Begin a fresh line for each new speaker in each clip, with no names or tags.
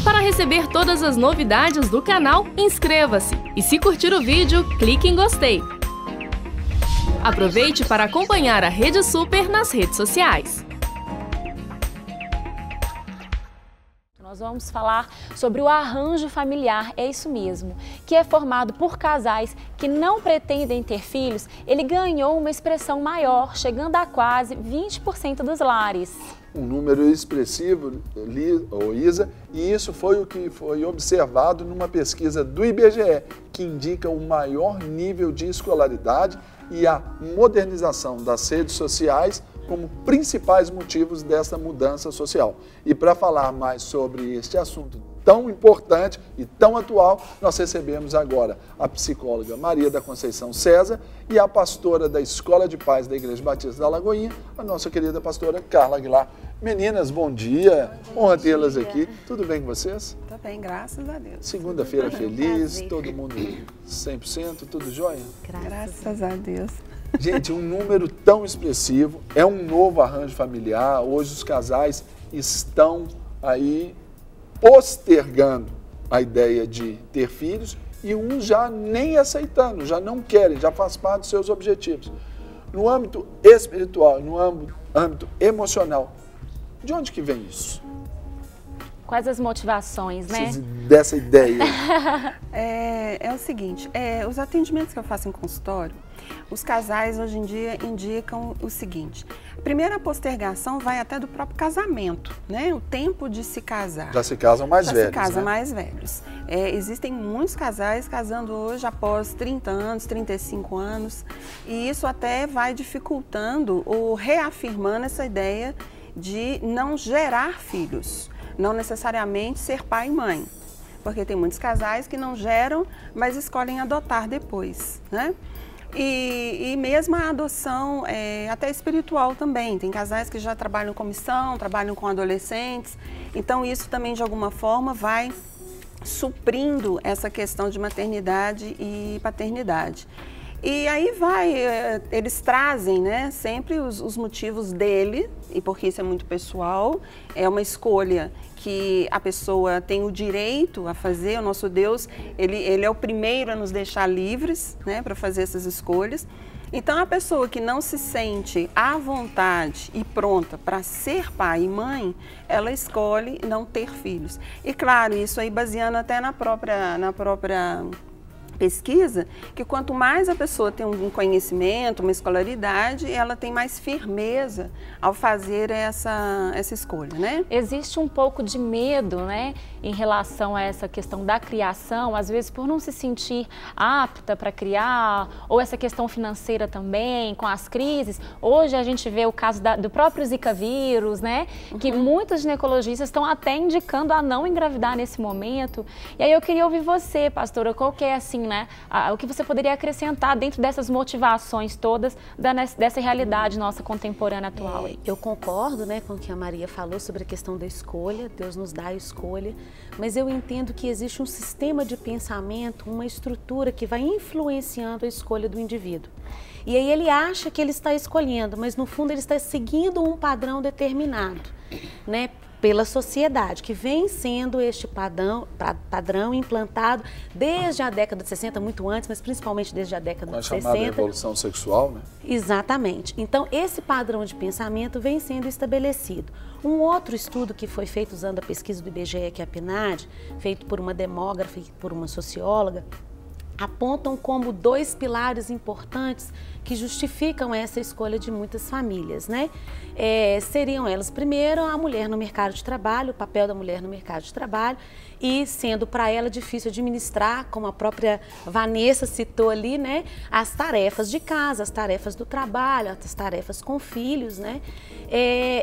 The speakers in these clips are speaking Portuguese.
Para receber todas as novidades do canal, inscreva-se e se curtir o vídeo, clique em gostei. Aproveite para acompanhar a Rede Super nas redes sociais.
Nós vamos falar sobre o arranjo familiar, é isso mesmo, que é formado por casais que não pretendem ter filhos. Ele ganhou uma expressão maior, chegando a quase 20% dos lares.
Um número expressivo, Isa, e isso foi o que foi observado numa pesquisa do IBGE, que indica o maior nível de escolaridade e a modernização das redes sociais como principais motivos dessa mudança social. E para falar mais sobre este assunto tão importante e tão atual, nós recebemos agora a psicóloga Maria da Conceição César e a pastora da Escola de Paz da Igreja Batista da Lagoinha, a nossa querida pastora Carla Aguilar. Meninas, bom dia, honra tê-las aqui. Tudo bem com vocês?
Tudo bem, graças a Deus.
Segunda-feira feliz, todo mundo 100%, tudo jóia?
Graças a Deus.
Gente, um número tão expressivo, é um novo arranjo familiar. Hoje os casais estão aí postergando a ideia de ter filhos e uns já nem aceitando, já não querem, já faz parte dos seus objetivos. No âmbito espiritual, no âmbito emocional, de onde que vem isso?
Quais as motivações, né?
Dessa ideia.
É o seguinte, os atendimentos que eu faço em consultório, os casais hoje em dia indicam o seguinte: a primeira postergação vai até do próprio casamento, né? O tempo de se casar.
Já se casam mais velhos,
Já se casam,
né?
mais velhos. Existem muitos casais casando hoje após 30 anos, 35 anos, e isso até vai dificultando ou reafirmando essa ideia de não gerar filhos, não necessariamente ser pai e mãe, porque tem muitos casais que não geram, mas escolhem adotar depois, né? E mesmo a adoção até espiritual também, tem casais que já trabalham com missão, trabalham com adolescentes, então isso também de alguma forma vai suprindo essa questão de maternidade e paternidade. E aí eles trazem, né, sempre os motivos dele, e porque isso é muito pessoal, é uma escolha que a pessoa tem o direito a fazer. O nosso Deus, ele é o primeiro a nos deixar livres, né, para fazer essas escolhas. Então a pessoa que não se sente à vontade e pronta para ser pai e mãe, ela escolhe não ter filhos. E claro, isso aí baseando até na própria pesquisa, que quanto mais a pessoa tem um conhecimento, uma escolaridade, ela tem mais firmeza ao fazer essa escolha, né?
Existe um pouco de medo, né, em relação a essa questão da criação, às vezes por não se sentir apta para criar, ou essa questão financeira também, com as crises. Hoje a gente vê o caso do próprio Zika vírus, né, que muitos ginecologistas estão até indicando a não engravidar nesse momento. E aí eu queria ouvir você, pastora, qual que é assim, né, o que você poderia acrescentar dentro dessas motivações todas dessa realidade nossa contemporânea atual?
Eu concordo, né, com o que a Maria falou sobre a questão da escolha. Deus nos dá a escolha, mas eu entendo que existe um sistema de pensamento, uma estrutura que vai influenciando a escolha do indivíduo. E aí ele acha que ele está escolhendo, mas no fundo ele está seguindo um padrão determinado, né, pela sociedade, que vem sendo este padrão implantado desde a década de 60, muito antes, mas principalmente desde a década de 60. A chamada
revolução sexual, né?
Exatamente. Então, esse padrão de pensamento vem sendo estabelecido. Um outro estudo que foi feito usando a pesquisa do IBGE, que é a PNAD, feito por uma demógrafa e por uma socióloga, apontam como dois pilares importantes que justificam essa escolha de muitas famílias, né? Seriam elas, primeiro, a mulher no mercado de trabalho, o papel da mulher no mercado de trabalho, e sendo para ela difícil administrar, como a própria Vanessa citou ali, né? As tarefas de casa, as tarefas do trabalho, as tarefas com filhos, né?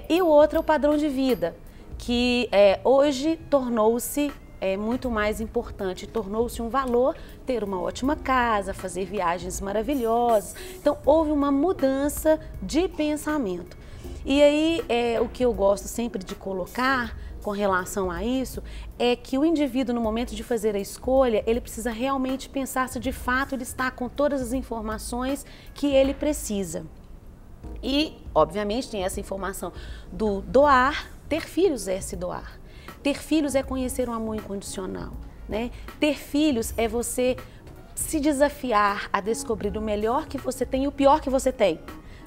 E o outro é o padrão de vida, que hoje tornou-se muito mais importante, tornou-se um valor ter uma ótima casa, fazer viagens maravilhosas. Então, houve uma mudança de pensamento. E aí, o que eu gosto sempre de colocar com relação a isso é que o indivíduo, no momento de fazer a escolha, ele precisa realmente pensar se de fato ele está com todas as informações que ele precisa. E, obviamente, tem essa informação do doar, ter filhos é se doar. Ter filhos é conhecer um amor incondicional, né? Ter filhos é você se desafiar a descobrir o melhor que você tem e o pior que você tem.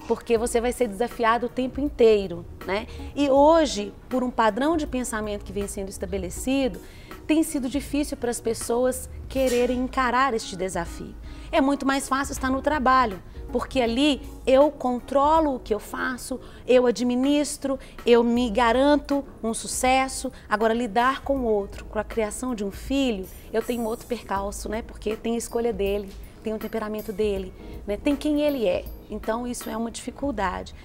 Porque você vai ser desafiado o tempo inteiro, né? E hoje, por um padrão de pensamento que vem sendo estabelecido, tem sido difícil para as pessoas quererem encarar este desafio. É muito mais fácil estar no trabalho, porque ali eu controlo o que eu faço, eu administro, eu me garanto um sucesso. Agora, lidar com o outro, com a criação de um filho, eu tenho outro percalço, né? Porque tem a escolha dele, tem o temperamento dele, né? Tem quem ele é. Então, isso é uma dificuldade.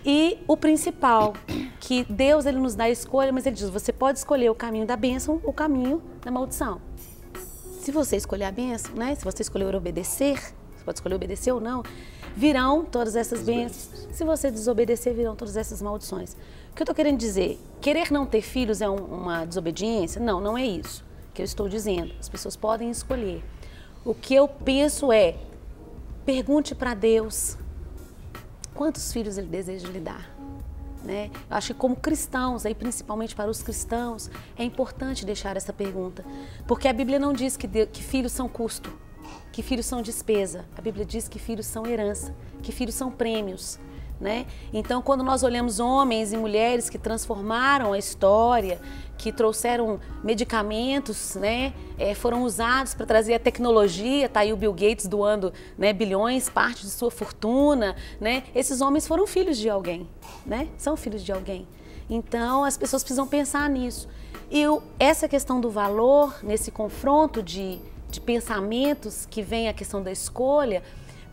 E o principal, que Deus ele nos dá a escolha, mas ele diz, você pode escolher o caminho da bênção ou o caminho da maldição. Se você escolher a bênção, né? Se você escolher obedecer, você pode escolher obedecer ou não, virão todas essas bênçãos. Se você desobedecer, virão todas essas maldições. O que eu estou querendo dizer? Querer não ter filhos é uma desobediência? Não, não é isso que eu estou dizendo. As pessoas podem escolher. O que eu penso é, pergunte para Deus quantos filhos Ele deseja lhe dar. Né? Eu acho que como cristãos, aí principalmente para os cristãos, é importante deixar essa pergunta. Porque a Bíblia não diz que filhos são custo, que filhos são despesa. A Bíblia diz que filhos são herança, que filhos são prêmios. Né? Então, quando nós olhamos homens e mulheres que transformaram a história, que trouxeram medicamentos, né? Foram usados para trazer a tecnologia, está aí o Bill Gates doando, né, bilhões, parte de sua fortuna, né? Esses homens foram filhos de alguém, né? São filhos de alguém. Então, as pessoas precisam pensar nisso. E essa questão do valor, nesse confronto de pensamentos que vem a questão da escolha,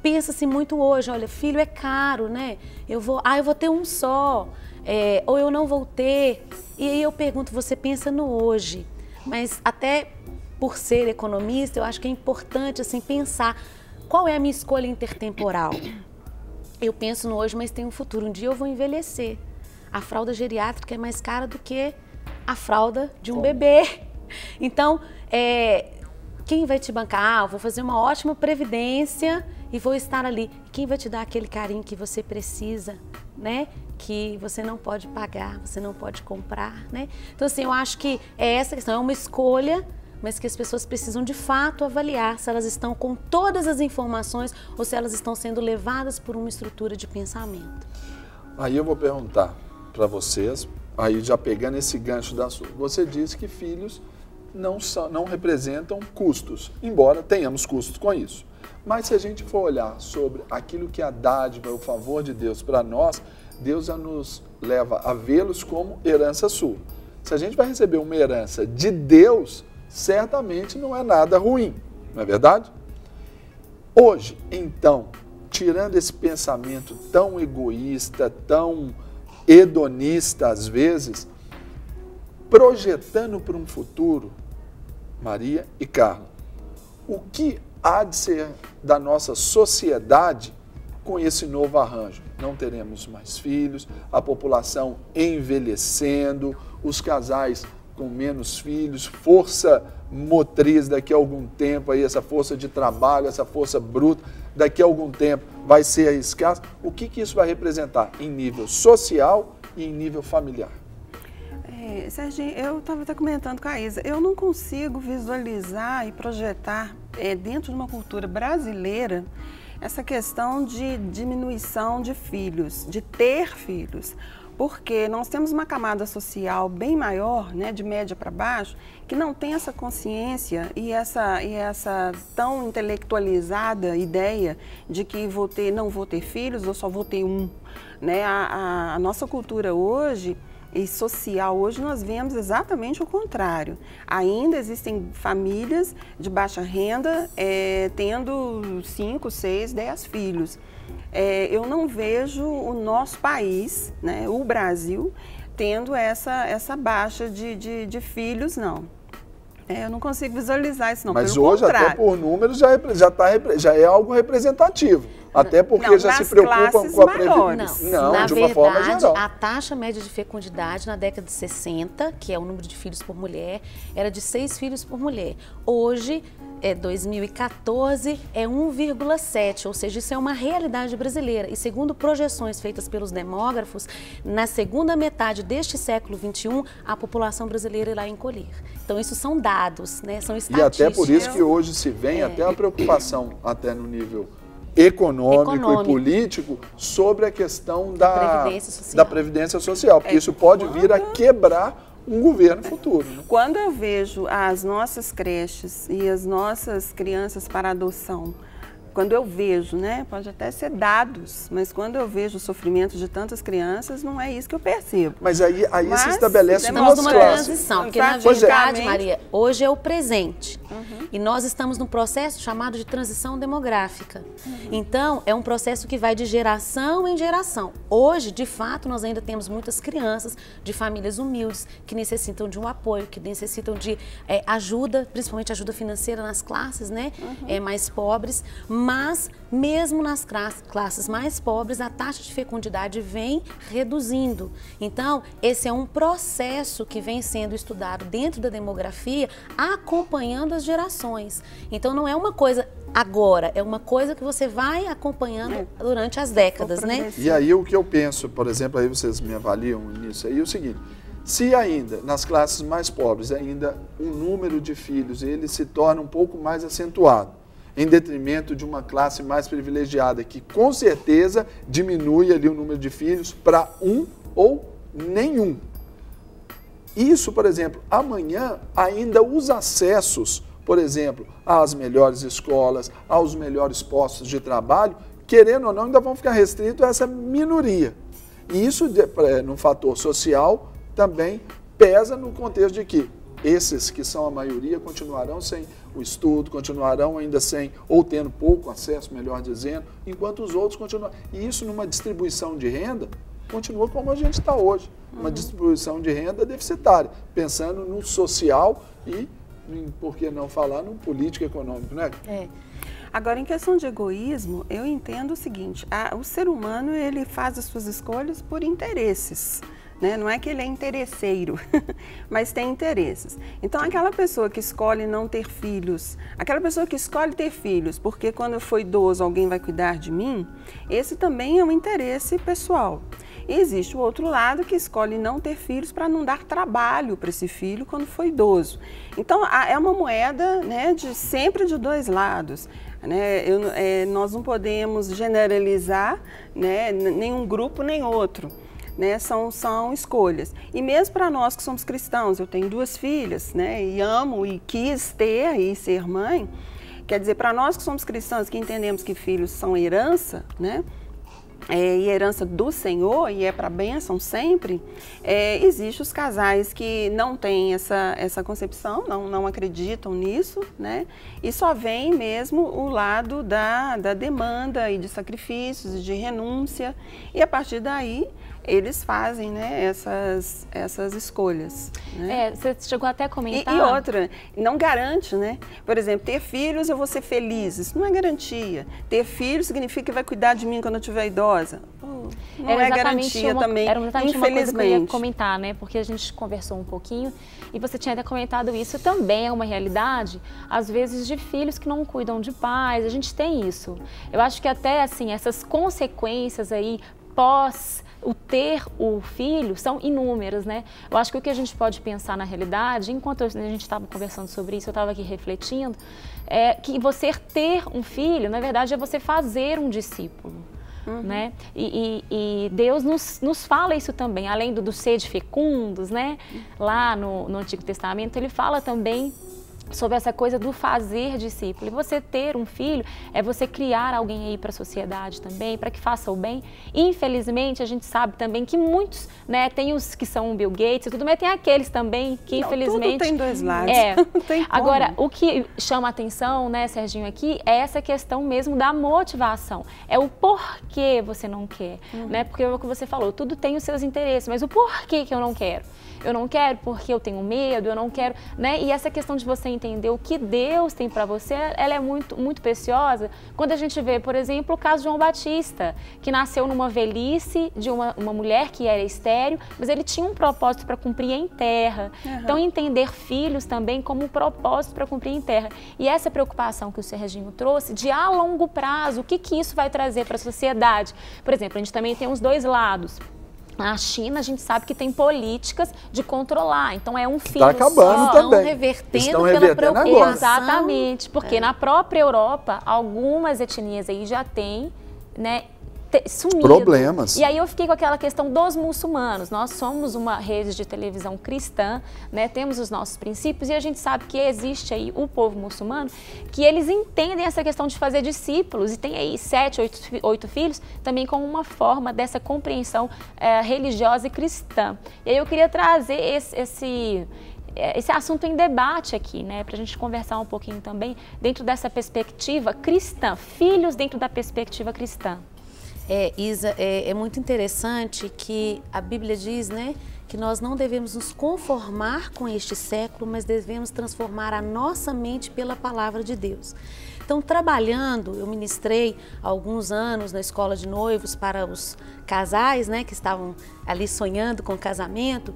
pensa-se muito hoje, olha, filho é caro, né? Eu vou ter um só, ou eu não vou ter. E aí eu pergunto, você pensa no hoje, mas até por ser economista, eu acho que é importante assim, pensar qual é a minha escolha intertemporal. Eu penso no hoje, mas tem um futuro. Um dia eu vou envelhecer. A fralda geriátrica é mais cara do que a fralda de um bebê. Então, quem vai te bancar? Eu vou fazer uma ótima previdência e vou estar ali. Quem vai te dar aquele carinho que você precisa, né? Que você não pode pagar, você não pode comprar, né? Então, assim, eu acho que essa questão é uma escolha, mas que as pessoas precisam de fato avaliar se elas estão com todas as informações ou se elas estão sendo levadas por uma estrutura de pensamento.
Aí eu vou perguntar para vocês, aí já pegando esse gancho da sua, você disse que filhos não representam custos, embora tenhamos custos com isso. Mas se a gente for olhar sobre aquilo que é a dádiva, o favor de Deus para nós, Deus já nos leva a vê-los como herança sua. Se a gente vai receber uma herança de Deus, certamente não é nada ruim, não é verdade? Hoje, então, tirando esse pensamento tão egoísta, tão hedonista às vezes, projetando para um futuro, Maria e Carla, o que há de ser da nossa sociedade com esse novo arranjo? Não teremos mais filhos, a população envelhecendo, os casais com menos filhos, força motriz daqui a algum tempo, aí, essa força de trabalho, essa força bruta, daqui a algum tempo vai ser escassa. O que isso vai representar em nível social e em nível familiar?
Serginho, eu estava até comentando com a Isa, eu não consigo visualizar e projetar dentro de uma cultura brasileira essa questão de diminuição de filhos, de ter filhos, porque nós temos uma camada social bem maior, né, de média para baixo, que não tem essa consciência e essa tão intelectualizada ideia de que não vou ter filhos ou só vou ter um. Né? A nossa cultura hoje e social hoje nós vemos exatamente o contrário. Ainda existem famílias de baixa renda tendo 5, 6, 10 filhos. Eu não vejo o nosso país, né, o Brasil, tendo essa baixa de filhos, não. Eu não consigo visualizar isso, não.
Mas
pelo
hoje,
contrário.
até por números, já é algo representativo. Até porque
Não,
já se
nas
preocupam
classes
com a
maiores.
Não,
na
de uma forma
verdade,
geral.
a taxa média de fecundidade na década de 60, que é o número de filhos por mulher, era de 6 filhos por mulher. Hoje, 2014, é 1,7, ou seja, isso é uma realidade brasileira. E segundo projeções feitas pelos demógrafos, na segunda metade deste século XXI, a população brasileira irá encolher. Então, isso são dados, né? São
E
estatísticas.
até por isso que hoje se vem até a preocupação, até no nível econômico e político, sobre a questão da Previdência Social, porque isso pode vir a quebrar um governo futuro. Né?
Quando eu vejo as nossas creches e as nossas crianças para adoção, quando eu vejo, né, pode até ser dados, mas quando eu vejo o sofrimento de tantas crianças, não é isso que eu percebo.
Mas aí se estabelece
Estamos
duas
numa
classes.
transição, porque na verdade, Maria, hoje é o presente. E nós estamos num processo chamado de transição demográfica. Então, é um processo que vai de geração em geração. Hoje, de fato, nós ainda temos muitas crianças de famílias humildes que necessitam de um apoio, que necessitam de ajuda, principalmente ajuda financeira nas classes, né, mais pobres. Mas, mesmo nas classes mais pobres, a taxa de fecundidade vem reduzindo. Então, esse é um processo que vem sendo estudado dentro da demografia, acompanhando as gerações. Então, não é uma coisa agora, é uma coisa que você vai acompanhando durante as décadas, né?
E aí, o que eu penso, por exemplo, aí vocês me avaliam nisso aí, é o seguinte: se ainda, nas classes mais pobres, ainda o número de filhos, ele se torna um pouco mais acentuado, em detrimento de uma classe mais privilegiada, que com certeza diminui ali o número de filhos para um ou nenhum. Isso, por exemplo, amanhã ainda os acessos, por exemplo, às melhores escolas, aos melhores postos de trabalho, querendo ou não, ainda vão ficar restritos a essa minoria. E isso, no fator social, também pesa no contexto de que esses que são a maioria continuarão sem o estudo, continuarão ainda sem, ou tendo pouco acesso, melhor dizendo, enquanto os outros continuam. E isso numa distribuição de renda, continua como a gente está hoje, uma distribuição de renda deficitária, pensando no social e, por que não falar, no político econômico, né?
Agora, em questão de egoísmo, eu entendo o seguinte: o ser humano, ele faz as suas escolhas por interesses. Né? Não é que ele é interesseiro, mas tem interesses. Então, aquela pessoa que escolhe não ter filhos, aquela pessoa que escolhe ter filhos porque quando eu for idoso alguém vai cuidar de mim, esse também é um interesse pessoal. E existe o outro lado que escolhe não ter filhos para não dar trabalho para esse filho quando for idoso. Então, é uma moeda, né, sempre de dois lados. Né? Nós não podemos generalizar, né, nenhum grupo nem outro. Né, são escolhas. E mesmo para nós que somos cristãos, eu tenho 2 filhas, né, e amo e quis ter e ser mãe, quer dizer, para nós que somos cristãos, que entendemos que filhos são herança, né, e herança do Senhor, e é para bênção sempre, existem os casais que não têm essa concepção, não acreditam nisso, né? E só vem mesmo o lado da demanda e de sacrifícios e de renúncia, e a partir daí eles fazem, né, essas escolhas. Né?
Você chegou até a comentar.
E outra, não garante, né? Por exemplo, ter filhos eu vou ser feliz, isso não é garantia. Ter filhos significa que vai cuidar de mim quando eu estiver idosa. Não é garantia também,
era exatamente
infelizmente.
Uma coisa que eu ia comentar, né? Porque a gente conversou um pouquinho e você tinha até comentado isso, também é uma realidade, às vezes, de filhos que não cuidam de pais, a gente tem isso. Eu acho que até, assim, essas consequências aí, pós o ter o filho, são inúmeras, né? Eu acho que o que a gente pode pensar na realidade, enquanto a gente estava conversando sobre isso, eu estava aqui refletindo, é que você ter um filho, na verdade, é você fazer um discípulo. Né? E Deus nos fala isso também, além do sede fecundos, né? Lá no Antigo Testamento, ele fala também sobre essa coisa do fazer discípulo. E você ter um filho é você criar alguém aí para a sociedade também, para que faça o bem. Infelizmente, a gente sabe também que muitos, né, tem os que são Bill Gates e tudo, mas tem aqueles também que, infelizmente...
Tudo tem dois lados.
Agora, o que chama a atenção, né, Serginho, aqui, é essa questão mesmo da motivação. É o porquê você não quer, né? Porque é o que você falou, tudo tem os seus interesses, mas o porquê que eu não quero? Eu não quero porque eu tenho medo, eu não quero, né? E essa questão de você entender o que Deus tem para você, ela é muito preciosa. Quando a gente vê, por exemplo, o caso de João Batista, que nasceu numa velhice de uma mulher que era estéril, mas ele tinha um propósito para cumprir em terra. Então, entender filhos também como um propósito para cumprir em terra. E essa preocupação que o Serginho trouxe, de a longo prazo, o que isso vai trazer para a sociedade? Por exemplo, a gente também tem os dois lados. Na China, a gente sabe que tem políticas de controlar, então é um filho
só. Está acabando também.
Estão revertendo pela preocupação.
Exatamente, porque na própria Europa, algumas etnias aí já têm, né, sumido.
Problemas.
E aí eu fiquei com aquela questão dos muçulmanos. Nós somos uma rede de televisão cristã, né? Temos os nossos princípios e a gente sabe que existe aí o povo muçulmano, que eles entendem essa questão de fazer discípulos e tem aí 7, 8 filhos também como uma forma dessa compreensão religiosa e cristã. E aí eu queria trazer esse assunto em debate aqui, né, para a gente conversar um pouquinho também dentro dessa perspectiva cristã, filhos dentro da perspectiva cristã.
Isa, é muito interessante que a Bíblia diz, né, que nós não devemos nos conformar com este século, mas devemos transformar a nossa mente pela palavra de Deus. Então, trabalhando, eu ministrei há alguns anos na escola de noivos para os casais, né, que estavam ali sonhando com o casamento,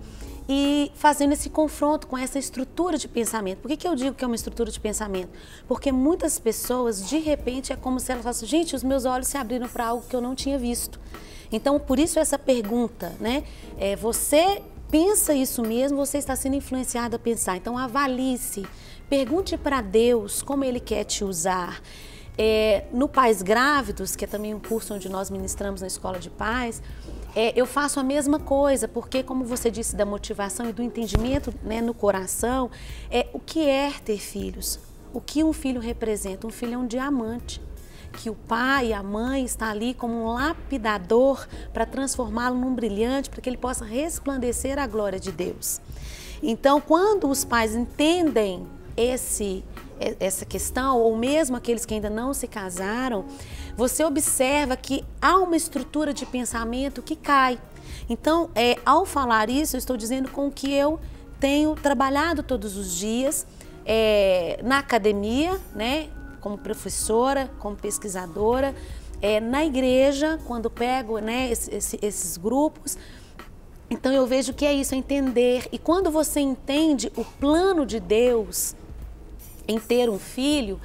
e fazendo esse confronto com essa estrutura de pensamento. Por que eu digo que é uma estrutura de pensamento? Porque muitas pessoas, de repente, é como se elas falassem, gente, os meus olhos se abriram para algo que eu não tinha visto. Então, por isso essa pergunta, né? Você pensa isso mesmo, você está sendo influenciado a pensar. Então, avalie-se, pergunte para Deus como Ele quer te usar. No Pais Grávidos, que é também um curso onde nós ministramos na Escola de Pais, eu faço a mesma coisa, porque como você disse da motivação e do entendimento, né, no coração, o que é ter filhos? O que um filho representa? Um filho é um diamante, que o pai e a mãe estão ali como um lapidador para transformá-lo num brilhante, para que ele possa resplandecer a glória de Deus. Então, quando os pais entendem essa questão, ou mesmo aqueles que ainda não se casaram, você observa que há uma estrutura de pensamento que cai. Então, ao falar isso, eu estou dizendo com o que eu tenho trabalhado todos os dias na academia, né, como professora, como pesquisadora, na igreja, quando pego, né, esses grupos. Então, eu vejo que é isso, é entender. E quando você entende o plano de Deus em ter um filho,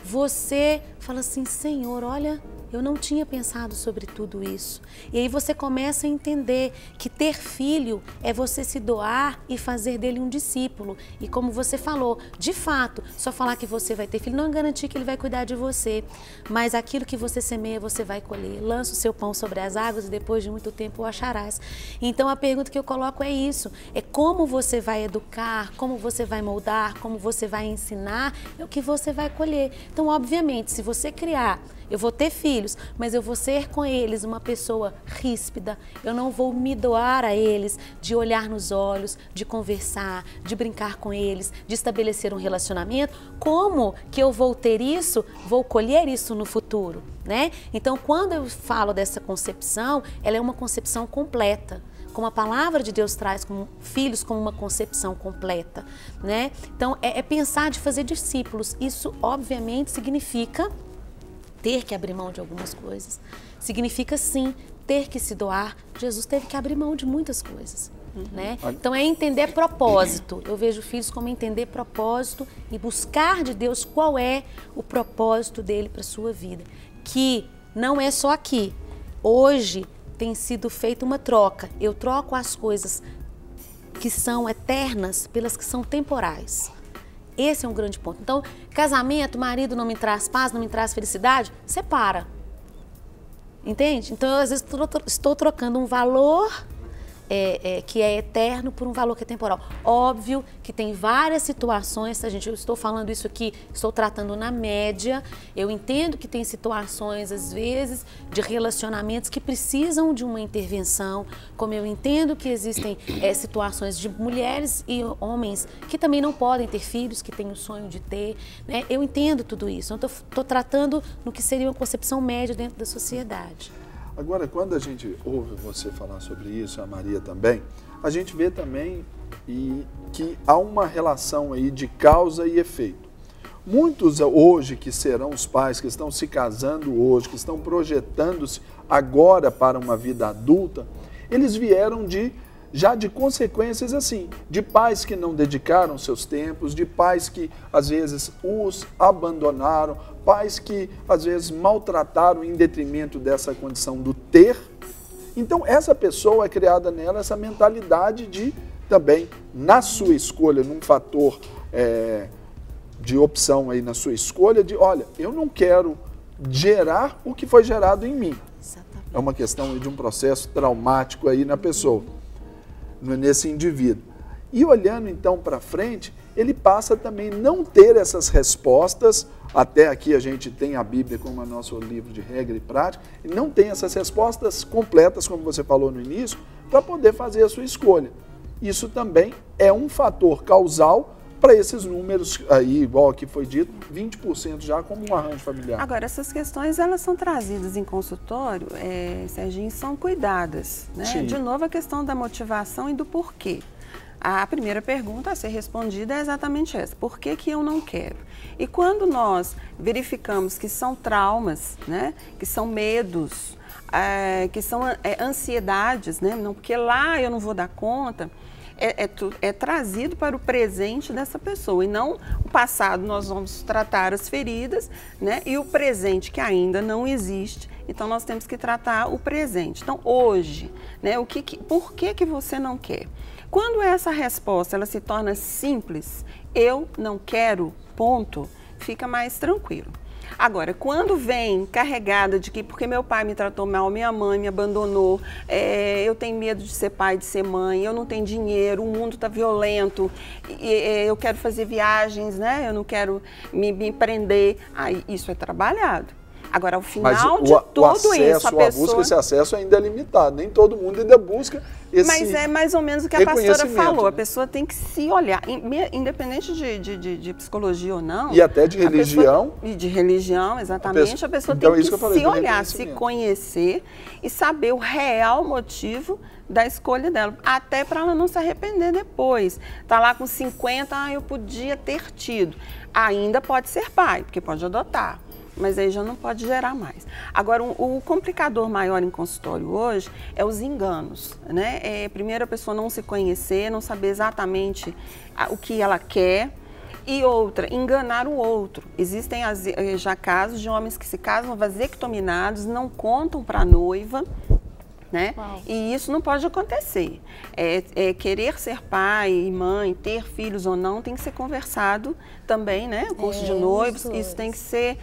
você fala assim, Senhor, olha, eu não tinha pensado sobre tudo isso. E aí você começa a entender que ter filho é você se doar e fazer dele um discípulo. E como você falou, de fato, só falar que você vai ter filho não é garantir que ele vai cuidar de você. Mas aquilo que você semeia, você vai colher. Lança o seu pão sobre as águas e depois de muito tempo o acharás. Então a pergunta que eu coloco é isso. É como você vai educar, como você vai moldar, como você vai ensinar, é o que você vai colher. Então, obviamente, se você criar, eu vou ter filhos, mas eu vou ser com eles uma pessoa ríspida. Eu não vou me doar a eles de olhar nos olhos, de conversar, de brincar com eles, de estabelecer um relacionamento. Como que eu vou ter isso, vou colher isso no futuro, né? Então, quando eu falo dessa concepção, ela é uma concepção completa. Como a palavra de Deus traz como filhos como uma concepção completa, né? Então, é pensar de fazer discípulos. Isso, obviamente, significa ter que abrir mão de algumas coisas. Significa, sim, ter que se doar. Jesus teve que abrir mão de muitas coisas, né? Então, é entender propósito. Eu vejo filhos como entender propósito e buscar de Deus qual é o propósito dele para a sua vida. Que não é só aqui. Hoje tem sido feita uma troca. Eu troco as coisas que são eternas pelas que são temporais. Esse é um grande ponto. Então, casamento, marido não me traz paz, não me traz felicidade, separa. Entende? Então, eu, às vezes, estou trocando um valor que é eterno por um valor que é temporal. Óbvio que tem várias situações, tá, gente? Eu estou falando isso aqui, estou tratando na média. Eu entendo que tem situações, às vezes, de relacionamentos que precisam de uma intervenção, como eu entendo que existem situações de mulheres e homens que também não podem ter filhos, que têm o sonho de ter, né? Eu entendo tudo isso. Eu estou tratando no que seria uma concepção média dentro da sociedade.
Agora, quando a gente ouve você falar sobre isso, a Maria também, a gente vê também que há uma relação aí de causa e efeito. Muitos hoje que serão os pais, que estão se casando hoje, que estão projetando-se agora para uma vida adulta, eles vieram já de consequências assim, de pais que não dedicaram seus tempos, de pais que às vezes os abandonaram, pais que às vezes maltrataram em detrimento dessa condição do ter. Então essa pessoa é criada nela essa mentalidade de também, na sua escolha, num fator de opção aí na sua escolha, de olha, eu não quero gerar o que foi gerado em mim.
Exatamente.
É uma questão de um processo traumático aí na pessoa, nesse indivíduo. E olhando então para frente, ele passa também não ter essas respostas, até aqui a gente tem a Bíblia como nosso livro de regra e prática, e não tem essas respostas completas, como você falou no início, para poder fazer a sua escolha. Isso também é um fator causal para esses números aí, igual aqui foi dito, 20% já como um arranjo familiar.
Agora, essas questões, elas são trazidas em consultório, Serginho, são cuidadas, né?
Sim.
De novo, a questão da motivação e do porquê. A primeira pergunta a ser respondida é exatamente essa: por que que eu não quero? E quando nós verificamos que são traumas, né? Que são medos, que são ansiedades, né? Não, porque lá eu não vou dar conta, é trazido para o presente dessa pessoa, e não o passado. Nós vamos tratar as feridas, né? E o presente que ainda não existe, então nós temos que tratar o presente. Então hoje, né? Por que você não quer? Quando essa resposta ela se torna simples, eu não quero, ponto, fica mais tranquilo. Agora, quando vem carregada de que porque meu pai me tratou mal, minha mãe me abandonou, eu tenho medo de ser pai, de ser mãe, eu não tenho dinheiro, o mundo está violento, eu quero fazer viagens, né? Eu não quero me prender, aí isso é trabalhado. Agora, ao final de tudo isso, a pessoa...
busca, esse acesso ainda é limitado, nem todo mundo ainda busca esse
Mas é mais ou menos o que a pastora falou, a pessoa tem que se olhar, independente de psicologia ou não.
E até de religião.
E de religião, exatamente, a pessoa tem que se olhar, se conhecer e saber o real motivo da escolha dela, até para ela não se arrepender depois. Tá lá com 50, eu podia ter tido. Ainda pode ser pai, porque pode adotar, mas aí já não pode gerar mais. Agora, o complicador maior em consultório hoje é os enganos, né? Primeiro, a pessoa não se conhecer, não saber exatamente o que ela quer, e outra, enganar o outro. Existem já casos de homens que se casam vasectominados, não contam para a noiva, né? E isso não pode acontecer. Querer ser pai e mãe, ter filhos ou não, tem que ser conversado também, né? O curso de noivos, isso tem que ser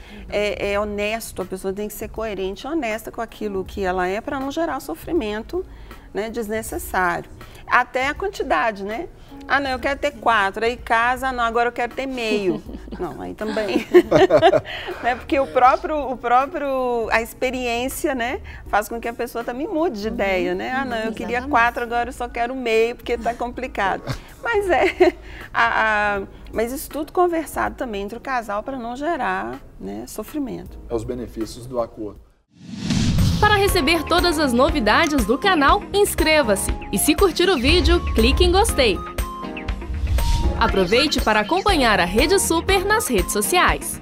honesto, a pessoa tem que ser coerente, honesta com aquilo que ela é, para não gerar sofrimento, né, desnecessário. Até a quantidade, né? Ah, não, eu quero ter 4, aí casa, não, agora eu quero ter meio. Não, aí também. Né? Porque a experiência, né, faz com que a pessoa também mude de ideia, né? Ah, não, eu queria 4, agora eu só quero meio, porque tá complicado. Mas mas isso tudo conversado também entre o casal para não gerar, né, sofrimento.
É os benefícios do acordo.
Para receber todas as novidades do canal, inscreva-se e, se curtir o vídeo, clique em gostei. Aproveite para acompanhar a Rede Super nas redes sociais.